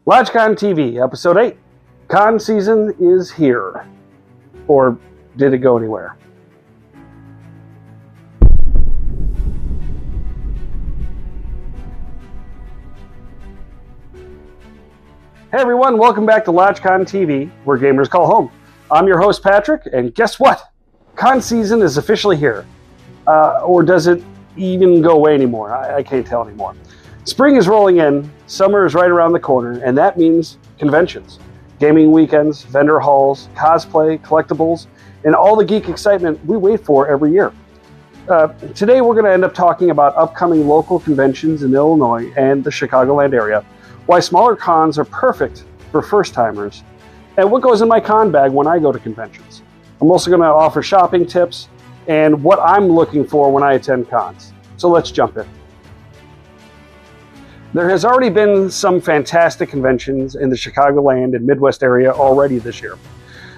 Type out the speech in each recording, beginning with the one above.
LodgeCon TV, Episode 8. Con season is here. Or did it go anywhere? Hey everyone, welcome back to LodgeCon TV, where gamers call home. I'm your host Patrick, and guess what? Con season is officially here. Or does it even go away anymore? I can't tell anymore. Spring is rolling in, summer is right around the corner, and that means conventions. Gaming weekends, vendor halls, cosplay, collectibles, and all the geek excitement we wait for every year. Today we're going to end up talking about upcoming local conventions in Illinois and the Chicagoland area, why smaller cons are perfect for first-timers, and what goes in my con bag when I go to conventions. I'm also going to offer shopping tips and what I'm looking for when I attend cons. So let's jump in. There has already been some fantastic conventions in the Chicagoland and Midwest area already this year.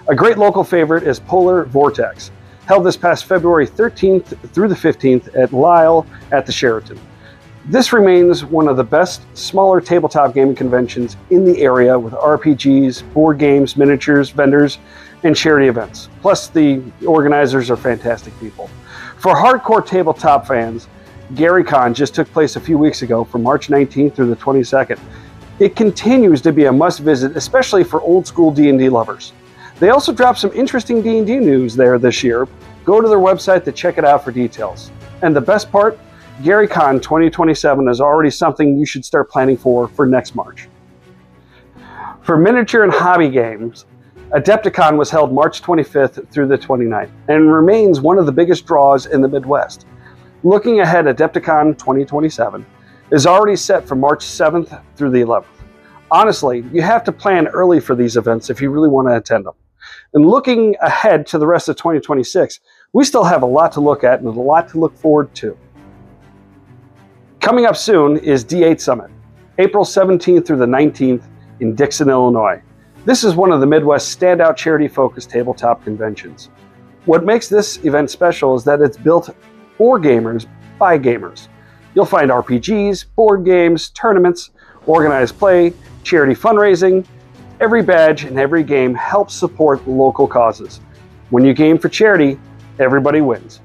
A great local favorite is Polar Vortex, held this past February 13th through the 15th at Lyle at the Sheraton. This remains one of the best smaller tabletop gaming conventions in the area with RPGs, board games, miniatures, vendors, and charity events. Plus, the organizers are fantastic people. For hardcore tabletop fans, GaryCon just took place a few weeks ago from March 19th through the 22nd. It continues to be a must-visit, especially for old-school D&D lovers. They also dropped some interesting D&D news there this year. Go to their website to check it out for details. And the best part, GaryCon 2027 is already something you should start planning for next March. For miniature and hobby games, Adepticon was held March 25th through the 29th and remains one of the biggest draws in the Midwest. Looking ahead, Adepticon 2027 is already set for March 7th through the 11th. Honestly, you have to plan early for these events if you really want to attend them. And looking ahead to the rest of 2026, we still have a lot to look at and a lot to look forward to. Coming up soon is D8 Summit, April 17th through the 19th in Dixon, Illinois. This is one of the Midwest's standout charity-focused tabletop conventions. What makes this event special is that it's built for gamers by gamers. You'll find RPGs, board games, tournaments, organized play, charity fundraising. Every badge and every game helps support local causes. When you game for charity, everybody wins.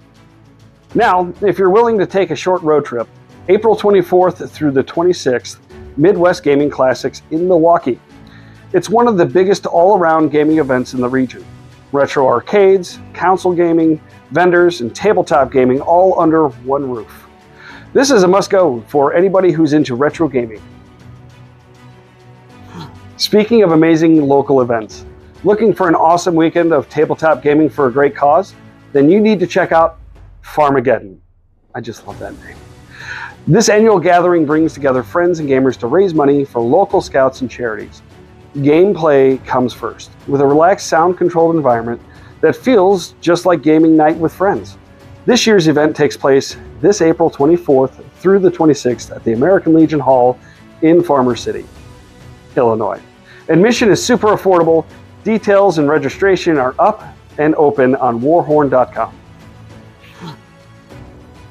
Now, if you're willing to take a short road trip, April 24th through the 26th, Midwest Gaming Classics in Milwaukee. It's one of the biggest all-around gaming events in the region. Retro arcades, console gaming, vendors, and tabletop gaming all under one roof. This is a must-go for anybody who's into retro gaming. Speaking of amazing local events, looking for an awesome weekend of tabletop gaming for a great cause? Then you need to check out Farmageddon. I just love that name. This annual gathering brings together friends and gamers to raise money for local scouts and charities. Gameplay comes first, with a relaxed, sound-controlled environment that feels just like gaming night with friends. This year's event takes place this April 24th through the 26th at the American Legion Hall in Farmer City, Illinois. Admission is super affordable. Details and registration are up and open on warhorn.com.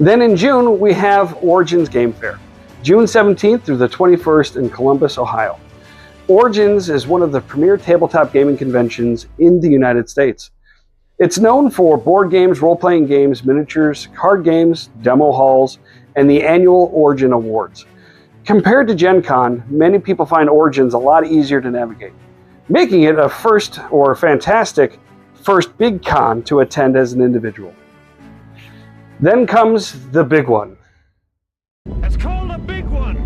Then in June, we have Origins Game Fair, June 17th through the 21st in Columbus, Ohio. Origins is one of the premier tabletop gaming conventions in the United States. It's known for board games, role-playing games, miniatures, card games, demo halls, and the annual Origin Awards. Compared to Gen Con, many people find Origins a lot easier to navigate, making it a fantastic first big con to attend as an individual. Then comes the big one. It's called a big one.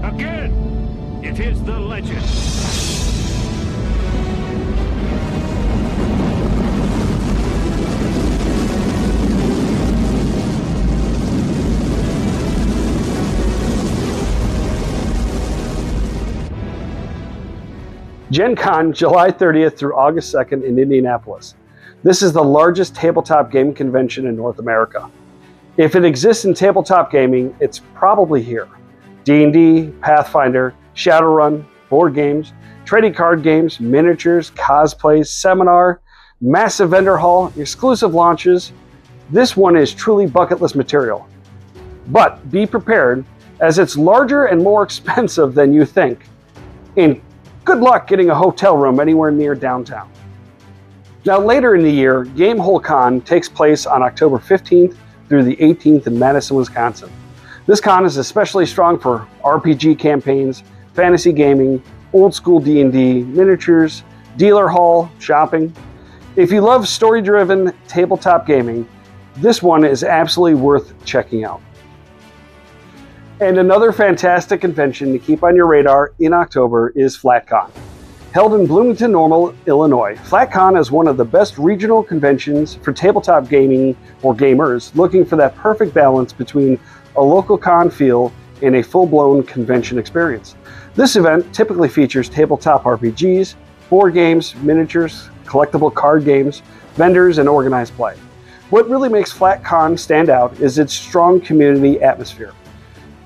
Again, it is the legend. Gen Con, July 30th through August 2nd in Indianapolis. This is the largest tabletop gaming convention in North America. If it exists in tabletop gaming, it's probably here. D&D, Pathfinder, Shadowrun, board games, trading card games, miniatures, cosplays, seminar, massive vendor hall, exclusive launches. This one is truly bucket list material. But be prepared, as it's larger and more expensive than you think. And good luck getting a hotel room anywhere near downtown. Now later in the year, Gamehole Con takes place on October 15th through the 18th in Madison, Wisconsin. This con is especially strong for RPG campaigns, fantasy gaming, old school D&D, miniatures, dealer hall, shopping. If you love story-driven tabletop gaming, this one is absolutely worth checking out. And another fantastic convention to keep on your radar in October is FlatCon. Held in Bloomington Normal, Illinois, FlatCon is one of the best regional conventions for tabletop gaming or gamers looking for that perfect balance between a local con feel and a full-blown convention experience. This event typically features tabletop RPGs, board games, miniatures, collectible card games, vendors, and organized play. What really makes FlatCon stand out is its strong community atmosphere.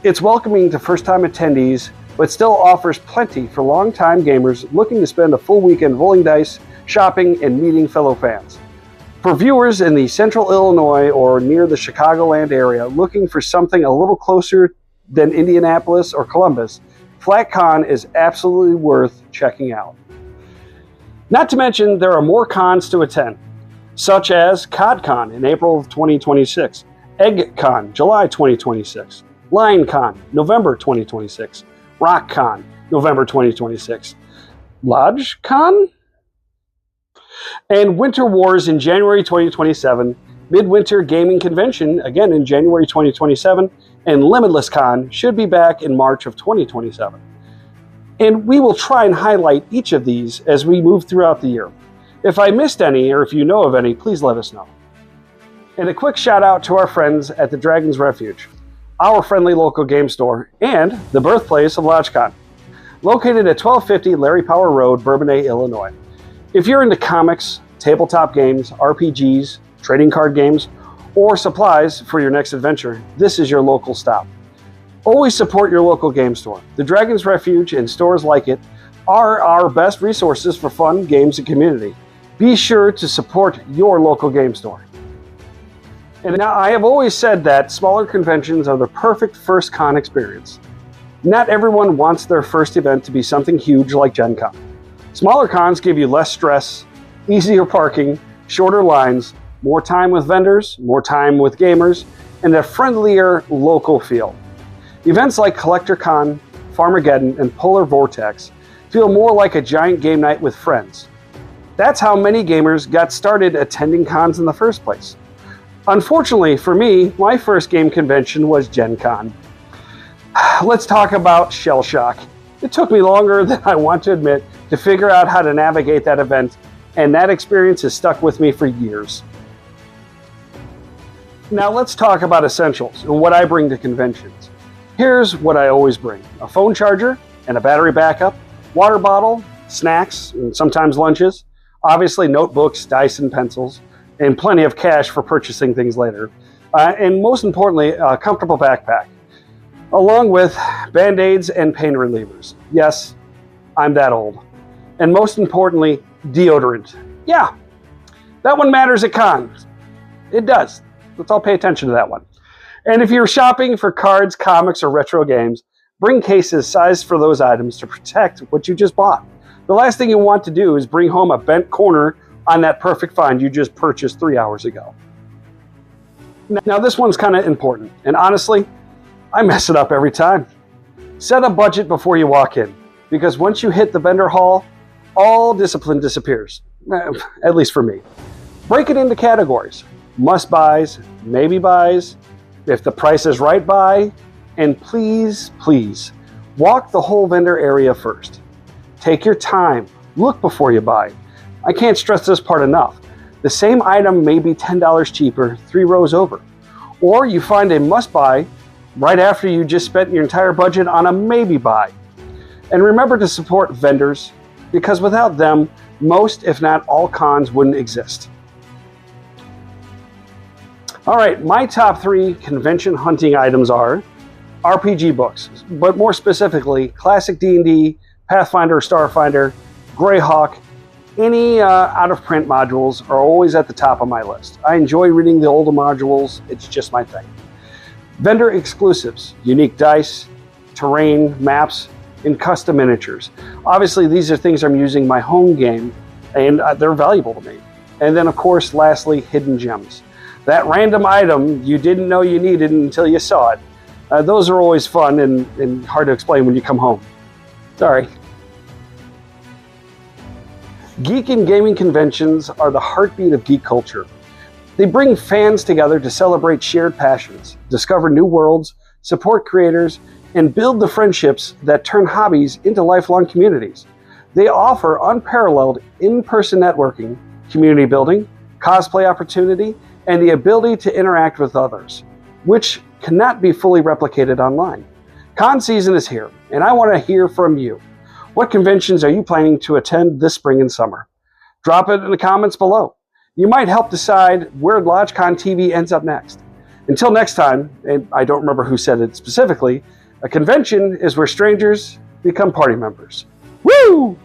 It's welcoming to first-time attendees, but still offers plenty for long-time gamers looking to spend a full weekend rolling dice, shopping, and meeting fellow fans. For viewers in the central Illinois or near the Chicagoland area looking for something a little closer than Indianapolis or Columbus, FlatCon is absolutely worth checking out. Not to mention, there are more cons to attend, such as CodCon in April of 2026, EggCon, July 2026, LionCon, November 2026, RockCon, November 2026, LodgeCon, and Winter Wars in January 2027, Midwinter Gaming Convention, again in January 2027, and Limitless Con should be back in March of 2027. And we will try and highlight each of these as we move throughout the year. If I missed any, or if you know of any, please let us know. And a quick shout out to our friends at the Dragon's Refuge, our friendly local game store, and the birthplace of LodgeCon, located at 1250 Larry Power Road, Bourbonnais, Illinois. If you're into comics, tabletop games, RPGs, trading card games, or supplies for your next adventure, this is your local stop. Always support your local game store. The Dragon's Refuge and stores like it are our best resources for fun, games, and community. Be sure to support your local game store. And now, I have always said that smaller conventions are the perfect first con experience. Not everyone wants their first event to be something huge like Gen Con. Smaller cons give you less stress, easier parking, shorter lines, more time with vendors, more time with gamers, and a friendlier local feel. Events like Collector Con, Farmageddon, and Polar Vortex feel more like a giant game night with friends. That's how many gamers got started attending cons in the first place. Unfortunately for me, my first game convention was Gen Con. Let's talk about shell shock. It took me longer than I want to admit to figure out how to navigate that event, and that experience has stuck with me for years. Now let's talk about essentials and what I bring to conventions. Here's what I always bring: a phone charger and a battery backup, water bottle, snacks, and sometimes lunches, obviously notebooks, dice, and pencils, and plenty of cash for purchasing things later. And most importantly, a comfortable backpack, along with Band-Aids and pain relievers. Yes, I'm that old. And most importantly, deodorant. Yeah, that one matters at cons. It does. Let's all pay attention to that one. And if you're shopping for cards, comics, or retro games, bring cases sized for those items to protect what you just bought. The last thing you want to do is bring home a bent corner on that perfect find you just purchased 3 hours ago. Now this one's kind of important, and honestly, I mess it up every time. Set a budget before you walk in, because once you hit the vendor hall, all discipline disappears, at least for me. Break it into categories: must buys, maybe buys, if the price is right, buy, and please, please, walk the whole vendor area first. Take your time, look before you buy. I can't stress this part enough. The same item may be $10 cheaper 3 rows over. Or you find a must buy right after you just spent your entire budget on a maybe buy. And remember to support vendors, because without them, most, if not all, cons wouldn't exist. All right, my top 3 convention hunting items are RPG books, but more specifically, classic D&D, Pathfinder, Starfinder, Greyhawk. Any out-of-print modules are always at the top of my list. I enjoy reading the older modules. It's just my thing. Vendor exclusives, unique dice, terrain, maps, and custom miniatures. Obviously, these are things I'm using in my home game, and they're valuable to me. And then, of course, lastly, hidden gems. That random item you didn't know you needed until you saw it. Those are always fun and hard to explain when you come home. Sorry. Geek and gaming conventions are the heartbeat of geek culture. They bring fans together to celebrate shared passions, discover new worlds, support creators, and build the friendships that turn hobbies into lifelong communities. They offer unparalleled in-person networking, community building, cosplay opportunity, and the ability to interact with others, which cannot be fully replicated online. Con season is here, and I want to hear from you. What conventions are you planning to attend this spring and summer? Drop it in the comments below. You might help decide where LodgeCon TV ends up next. Until next time, and I don't remember who said it specifically, a convention is where strangers become party members. Woo!